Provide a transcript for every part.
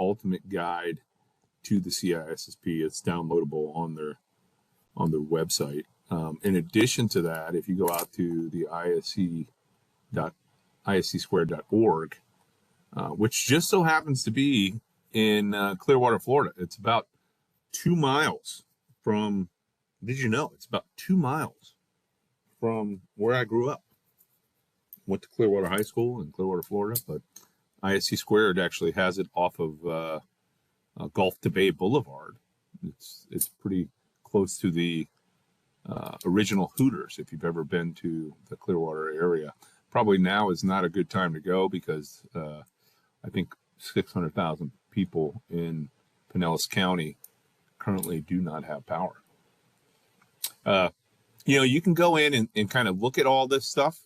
ultimate guide to the CISSP. It's downloadable on their website. In addition to that, if you go out to the isscsquared.org, which just so happens to be in Clearwater, Florida. It's about 2 miles from, did you know, it's about 2 miles from where I grew up. Went to Clearwater High School in Clearwater, Florida, but ISC Squared actually has it off of Gulf to Bay Boulevard. It's pretty close to the original Hooters, if you've ever been to the Clearwater area. Probably now is not a good time to go because I think 600,000 people in Pinellas County currently do not have power. You can go in and kind of look at all this stuff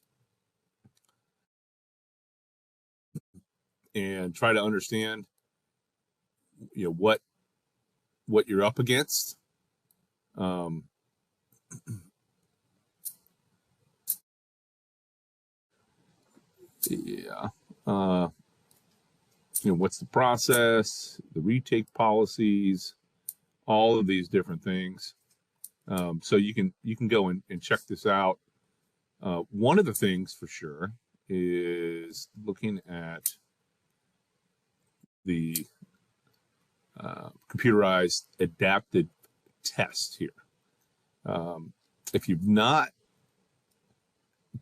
and try to understand, what you're up against. What's the process, the retake policies, all of these different things. So you can go and check this out. One of the things for sure is looking at the computerized adapted test here. If you've not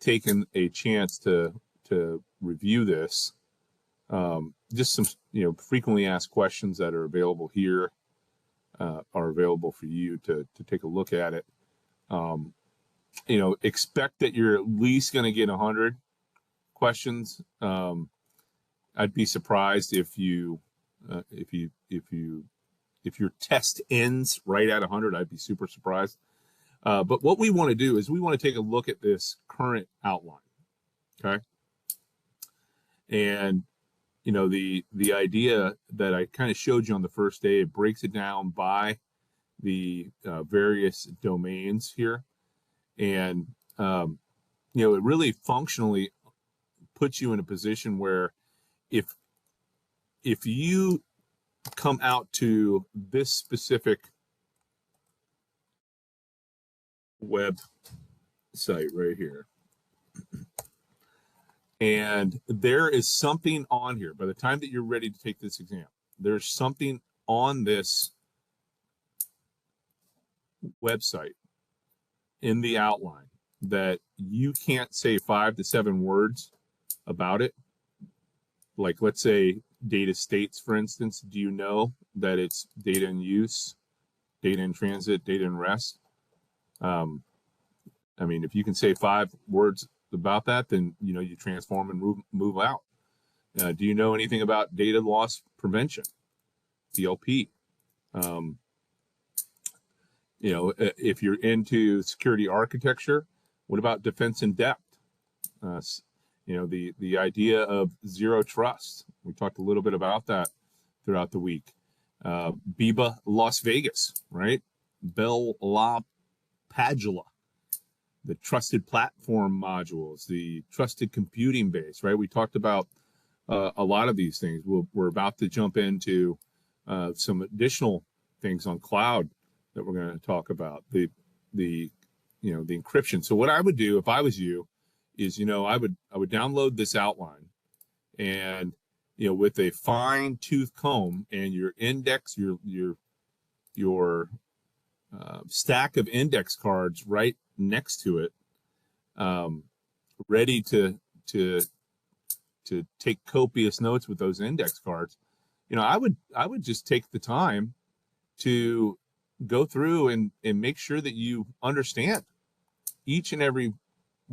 taken a chance to review this, just some frequently asked questions that are available here are available for you to take a look at it. Expect that you're at least going to get 100 questions. I'd be surprised if your test ends right at 100. I'd be super surprised. But what we want to do is we want to take a look at this current outline. Okay. And the idea that I kind of showed you on the first day, it breaks it down by the various domains here. And, it really functionally puts you in a position where if you come out to this specific website right here, and there is something on here, by the time that you're ready to take this exam, there's something on this website in the outline that you can't say 5 to 7 words about it. Like, let's say data states, for instance. Do you know that it's data in use, data in transit, data in rest? If you can say 5 words about that, then you transform and move out. Do you know anything about data loss prevention, DLP? If you're into security architecture, what about defense in depth? The idea of zero trust. We talked a little bit about that throughout the week. Biba Las Vegas, right? Bell La Padula. The trusted platform modules, the trusted computing base, right? We talked about a lot of these things. We're about to jump into some additional things on cloud that we're going to talk about. The encryption. So what I would do if I was you is, I would download this outline, and with a fine tooth comb and your index, your stack of index cards right next to it, ready to take copious notes with those index cards. I would just take the time to go through and make sure that you understand each and every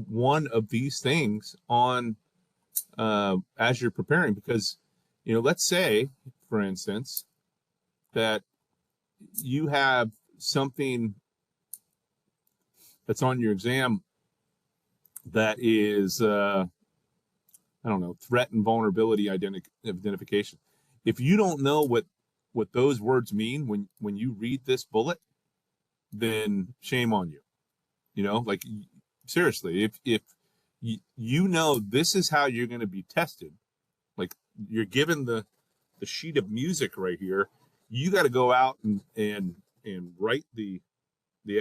one of these things on as you're preparing, because let's say, for instance, that you have something that's on your exam that is threat and vulnerability identification. If you don't know what those words mean when you read this bullet, then shame on you. Seriously, if this is how you're going to be tested, like you're given the the sheet of music right here. You got to go out and write the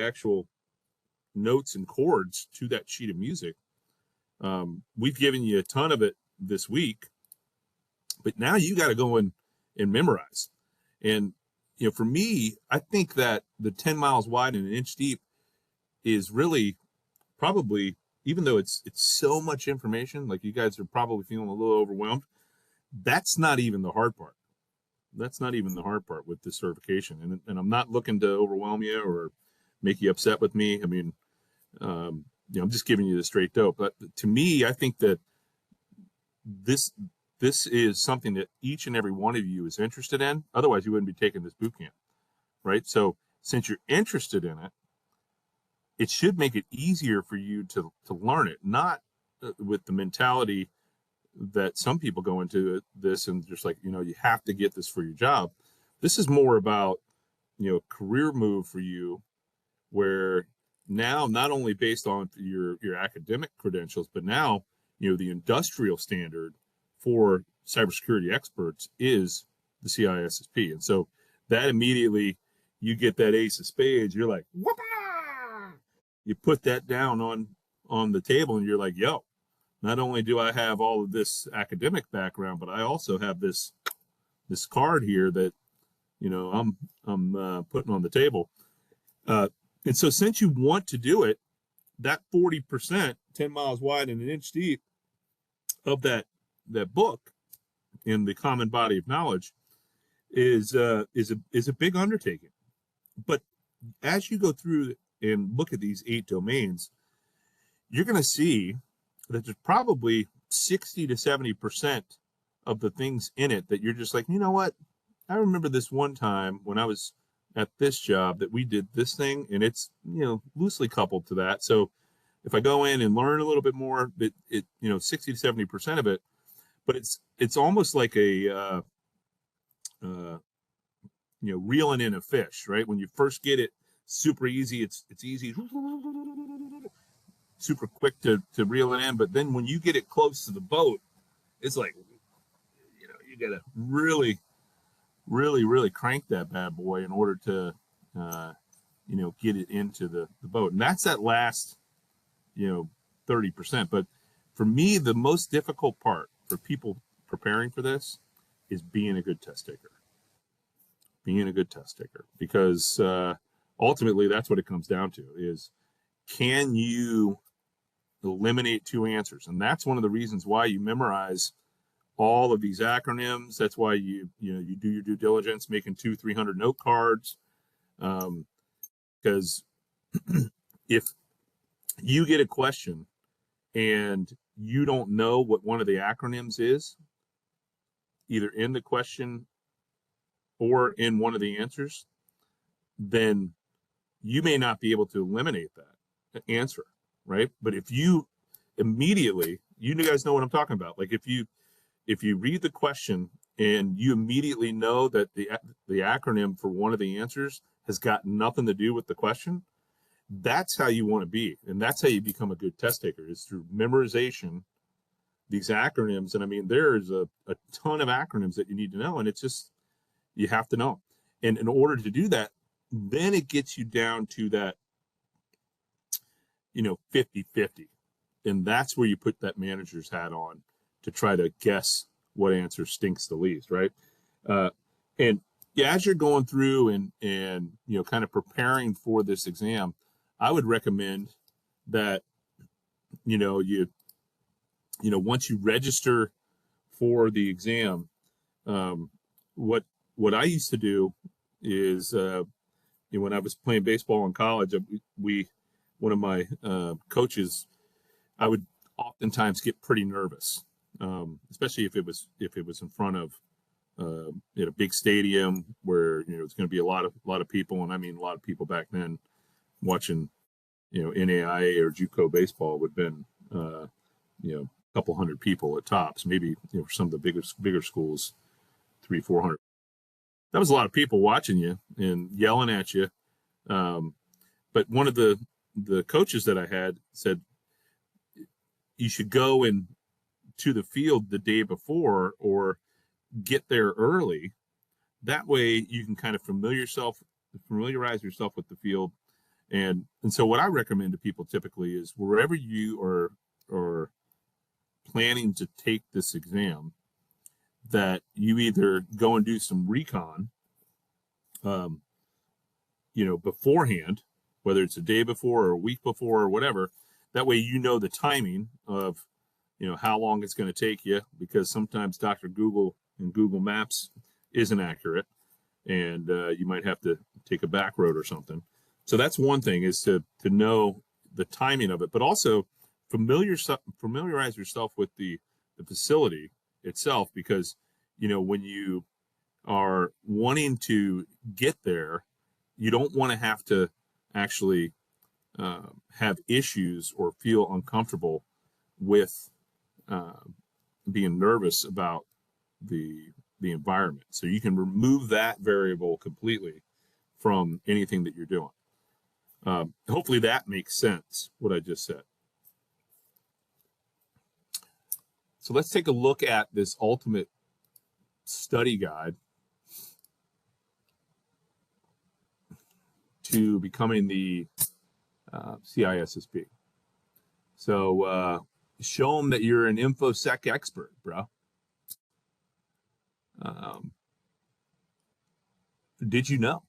actual notes and chords to that sheet of music. We've given you a ton of it this week, but now you got to go and memorize. And, you know, for me, I think that the 10 miles wide and an inch deep is really probably, even though it's so much information, like you guys are probably feeling a little overwhelmed, that's not even the hard part. That's not even the hard part with this certification. And I'm not looking to overwhelm you or make you upset with me. I mean, you know, I'm just giving you the straight dope. But to me, I think that this is something that each and every one of you is interested in. Otherwise, you wouldn't be taking this boot camp, right? So since you're interested in it, it should make it easier for you to learn it, not with the mentality that some people go into this and just like, you know, you have to get this for your job. This is more about, you know, career move for you, where now not only based on your academic credentials, but now, you know, the industrial standard for cybersecurity experts is the CISSP. And so that immediately you get that ace of spades, you're like, whoop! You put that down on the table and you're like, yo, not only do I have all of this academic background, but I also have this card here that, you know, I'm putting on the table. And so since you want to do it, that 40%, 10 miles wide and an inch deep of that book in the common body of knowledge is a big undertaking. But as you go through and look at these 8 domains, you're going to see that there's probably 60 to 70% of the things in it that you're just like, you know what? I remember this one time when I was at this job that we did this thing, and it's, you know, loosely coupled to that. So if I go in and learn a little bit more, it you know, 60 to 70% of it, but it's almost like a you know, reeling in a fish, right? When you first get it, super easy. It's easy, super quick to reel it in. But then when you get it close to the boat, it's like, you know, you got to really, really, really crank that bad boy in order to, you know, get it into the boat. And that's that last, you know, 30%. But for me, the most difficult part for people preparing for this is being a good test taker. Being a good test taker, because ultimately that's what it comes down to is, can you eliminate 2 answers? And that's one of the reasons why you memorize all of these acronyms. That's why you do your due diligence, making 200-300 note cards. Because if you get a question and you don't know what one of the acronyms is, either in the question or in one of the answers, then you may not be able to eliminate that answer, right? But if you immediately, you guys know what I'm talking about. Like if you read the question and you immediately know that the acronym for one of the answers has got nothing to do with the question, that's how you want to be. And that's how you become a good test taker, is through memorization, these acronyms. And I mean, there's a ton of acronyms that you need to know. And it's just, you have to know. And in order to do that, then it gets you down to that, you know, 50-50. And that's where you put that manager's hat on to try to guess what answer stinks the least, right? And yeah, as you're going through and you know, kind of preparing for this exam, I would recommend that, you know, once you register for the exam, what I used to do is, you know, when I was playing baseball in college, one of my coaches, I would oftentimes get pretty nervous, especially if it was in front of in a big stadium where, you know, it's going to be a lot of people, and I mean a lot of people back then watching, you know, NAIA or JUCO baseball would have been, you know, a couple hundred people at tops, maybe, you know, for some of the bigger schools, 300-400. That was a lot of people watching you and yelling at you. But one of the coaches that I had said, you should go to the field the day before, or get there early. That way you can kind of familiarize yourself with the field. And so what I recommend to people typically is wherever you are planning to take this exam, that you either go and do some recon, beforehand, whether it's a day before or a week before or whatever. That way you know the timing of, how long it's going to take you, because sometimes Dr. Google and Google Maps isn't accurate, and you might have to take a back road or something. So that's one thing, is to know the timing of it, but also familiarize yourself with the facility itself, because when you are wanting to get there, you don't want to have to actually have issues or feel uncomfortable with being nervous about the environment. So you can remove that variable completely from anything that you're doing. Hopefully that makes sense, what I just said. So let's take a look at this ultimate study guide to becoming the CISSP. So show them that you're an InfoSec expert, bro. Did you know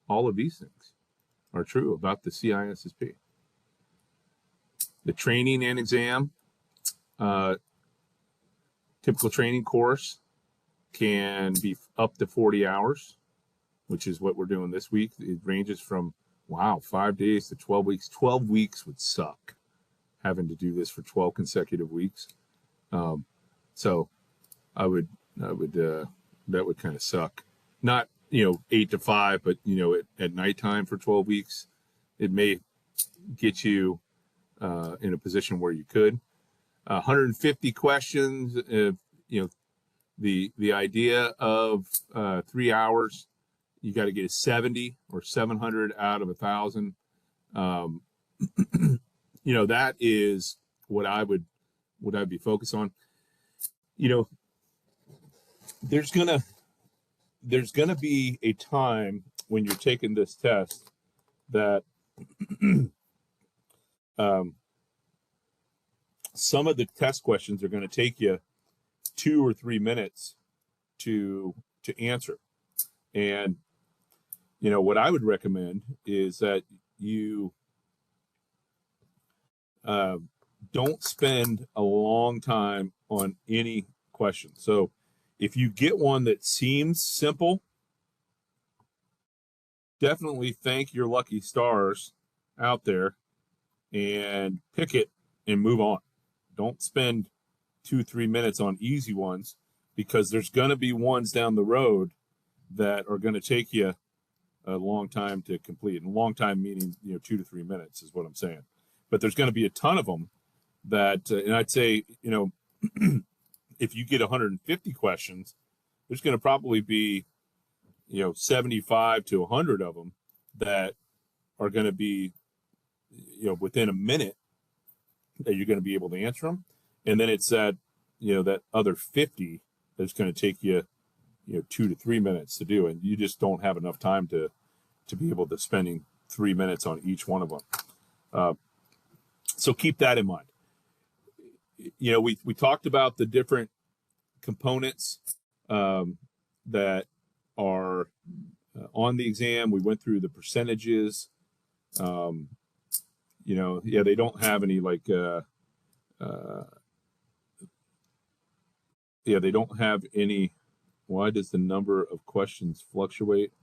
all of these things are true about the CISSP? The training and exam, typical training course can be up to 40 hours, which is what we're doing this week. It ranges from, 5 days to 12 weeks. 12 weeks would suck, having to do this for 12 consecutive weeks. So that would kind of suck. Not, 8 to 5, but, at nighttime for 12 weeks, it may get you in a position where you could. 150 questions, the idea of 3 hours, you got to get a 70 or 700 out of 1,000. That is what I'd be focused on. There's gonna be a time when you're taking this test that some of the test questions are going to take you 2 or 3 minutes to answer. And what I would recommend is that you don't spend a long time on any question. So if you get one that seems simple, definitely thank your lucky stars out there and pick it and move on. Don't spend 2-3 minutes on easy ones, because there's going to be ones down the road that are going to take you a long time to complete. And long time meaning 2 to 3 minutes is what I'm saying. But there's going to be a ton of them that, and I'd say, if you get 150 questions, there's going to probably be 75 to 100 of them that are going to be within a minute that you're going to be able to answer them. And then it's that that other 50 that's going to take you 2 to 3 minutes to do, and you just don't have enough time to be able to spending 3 minutes on each one of them. So keep that in mind. We talked about the different components that are on the exam. We went through the percentages. They don't have any they don't have any. Why does the number of questions fluctuate?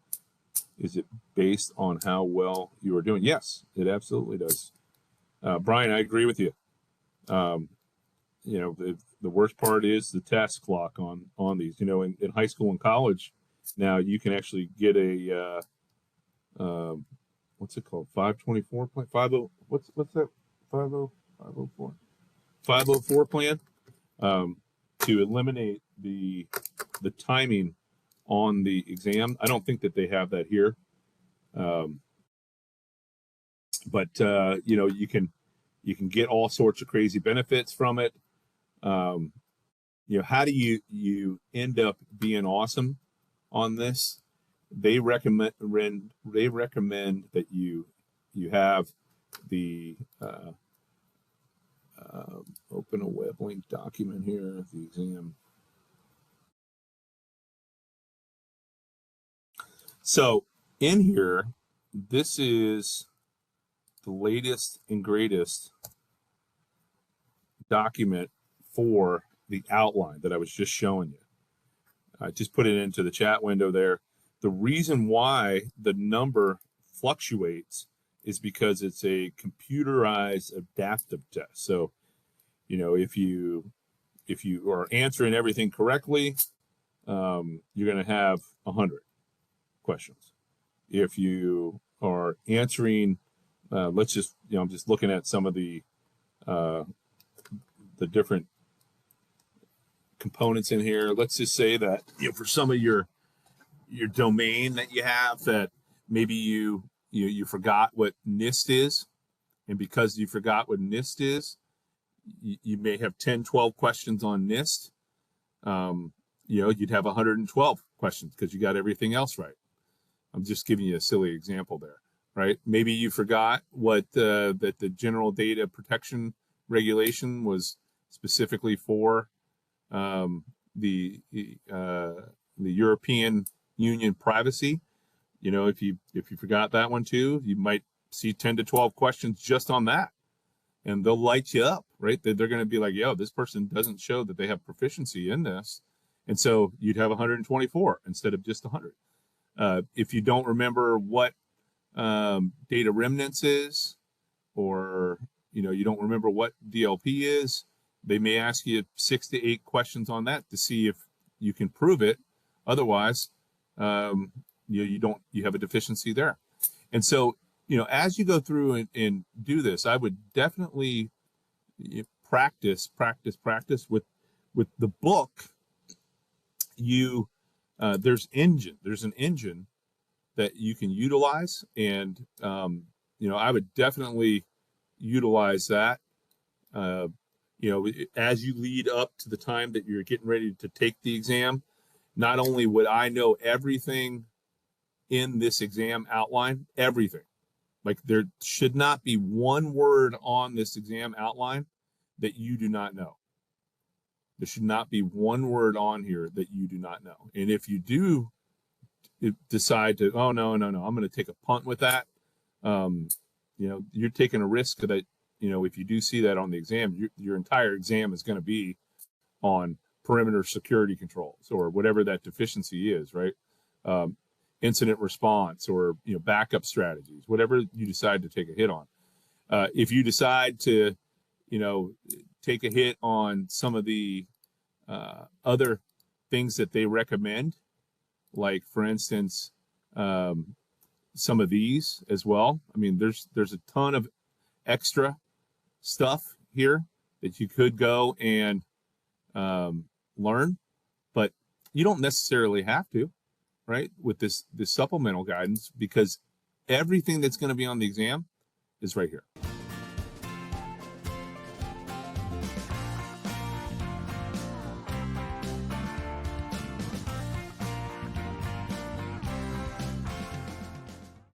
Is it based on how well you are doing? Yes, it absolutely does. Brian, I agree with you. The worst part is the task clock on these. In high school and college, now you can actually get a what's it called? 524.50. What's that? 504. 504 plan to eliminate the timing on the exam. I don't think that they have that here. But you can get all sorts of crazy benefits from it. how do you end up being awesome on this? They recommend that you have the open a web link document here, the exam. So in here, this is the latest and greatest document for the outline that I was just showing you. I just put it into the chat window there. The reason why the number fluctuates is because it's a computerized adaptive test. So, if you are answering everything correctly, you're going to have 100 questions. If you are answering, let's just, I'm just looking at some of the different components in here. Let's just say that for some of your domain that you have, that maybe you forgot what NIST is, and because you forgot what NIST is, you may have 10, 12 questions on NIST. You'd have 112 questions because you got everything else right. I'm just giving you a silly example there, right? Maybe you forgot what that the General Data Protection Regulation was specifically for the European Union privacy. If you forgot that one too, you might see 10 to 12 questions just on that, and they'll light you up, right? They're going to be like, yo, this person doesn't show that they have proficiency in this. And so you'd have 124 instead of just 100. If you don't remember what data remnants is, or you don't remember what DLP is, they may ask you 6 to 8 questions on that to see if you can prove it. Otherwise, you have a deficiency there. And so, as you go through and do this, I would definitely practice with the book. There's an engine that you can utilize, and I would definitely utilize that. As you lead up to the time that you're getting ready to take the exam, not only would I know everything in this exam outline, everything, like there should not be one word on this exam outline that you do not know. There should not be one word on here that you do not know. And if you do decide to, oh, no, I'm going to take a punt with that, you're taking a risk that, if you do see that on the exam, your entire exam is going to be on perimeter security controls or whatever that deficiency is, right? Incident response or, backup strategies, whatever you decide to take a hit on. If you decide to, take a hit on some of the other things that they recommend, like, for instance, some of these as well. I mean, there's a ton of extra stuff here that you could go and learn, but you don't necessarily have to, right? With this supplemental guidance, because everything that's going to be on the exam is right here.